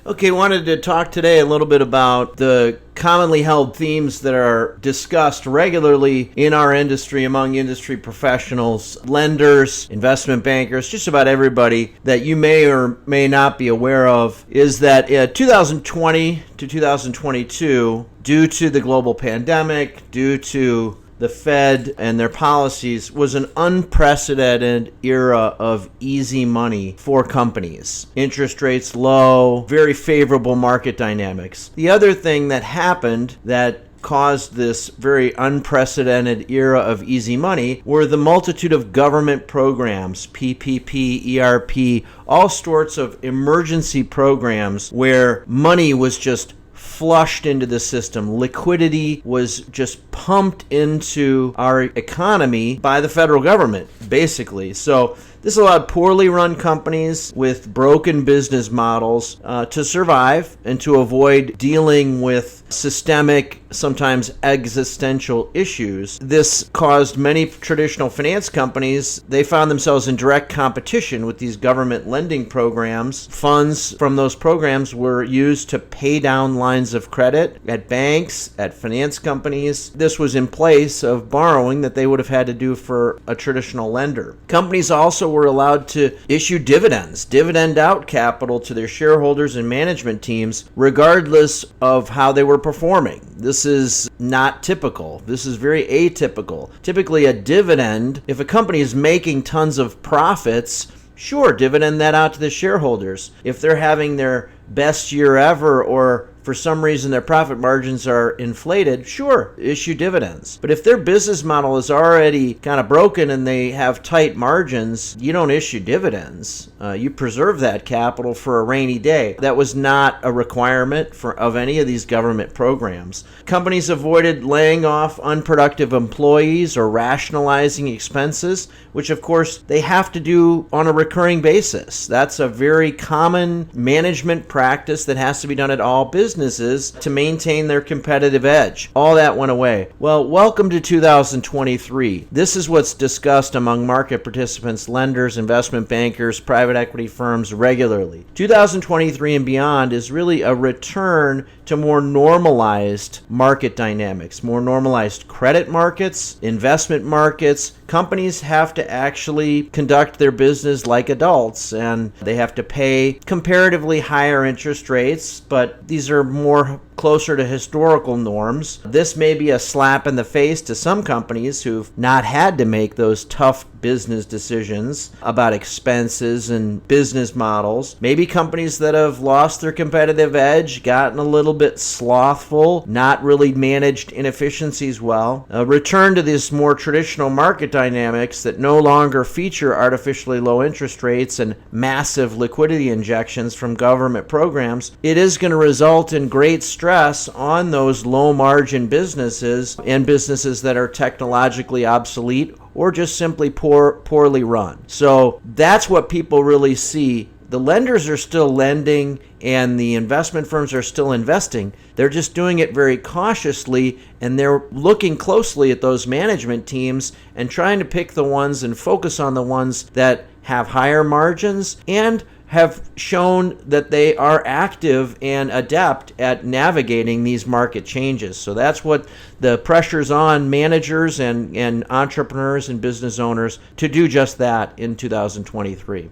Okay, wanted to talk today a little bit about the commonly held themes that are discussed regularly in our industry among industry professionals, lenders, investment bankers, just about everybody that you may or may not be aware of, is that 2020 to 2022, due to the global pandemic, due to the Fed and their policies, was an unprecedented era of easy money for companies. Interest rates low, very favorable market dynamics. The other thing that happened that caused this very unprecedented era of easy money were the multitude of government programs, PPP, ERP, all sorts of emergency programs where money was just flushed into the system. Liquidity was just pumped into our economy by the federal government, basically. So this allowed poorly run companies with broken business models to survive and to avoid dealing with systemic, sometimes existential issues. This caused many traditional finance companies, they found themselves in direct competition with these government lending programs. Funds from those programs were used to pay down lines of credit at banks, at finance companies. This was in place of borrowing that they would have had to do for a traditional lender. Companies also were allowed to issue dividends, dividend out capital to their shareholders and management teams, regardless of how they were performing. This is not typical. This is very atypical. Typically, a dividend, if a company is making tons of profits, sure, dividend that out to the shareholders. If they're having their best year ever, or for some reason their profit margins are inflated, sure, issue dividends. But if their business model is already kind of broken and they have tight margins, you don't issue dividends. You preserve that capital for a rainy day. That was not a requirement of any of these government programs. Companies avoided laying off unproductive employees or rationalizing expenses, which of course they have to do on a recurring basis. That's a very common management practice that has to be done at all businesses to maintain their competitive edge. All that went away. Well, welcome to 2023. This is what's discussed among market participants, lenders, investment bankers, private equity firms regularly. 2023 and beyond is really a return to more normalized market dynamics, more normalized credit markets, investment markets. Companies have to actually conduct their business like adults, and they have to pay comparatively higher interest rates, but these are more closer to historical norms. This may be a slap in the face to some companies who've not had to make those tough business decisions about expenses and business models. Maybe companies that have lost their competitive edge, gotten a little bit slothful, not really managed inefficiencies well. A return to this more traditional market dynamics that no longer feature artificially low interest rates and massive liquidity injections from government programs, it is going to result in great stress on those low margin businesses and businesses that are technologically obsolete or just simply poorly run. So that's what people really see. The lenders are still lending and the investment firms are still investing. They're just doing it very cautiously, and they're looking closely at those management teams and trying to pick the ones and focus on the ones that have higher margins and have shown that they are active and adept at navigating these market changes. So that's what the pressure's on managers and entrepreneurs and business owners to do just that in 2023.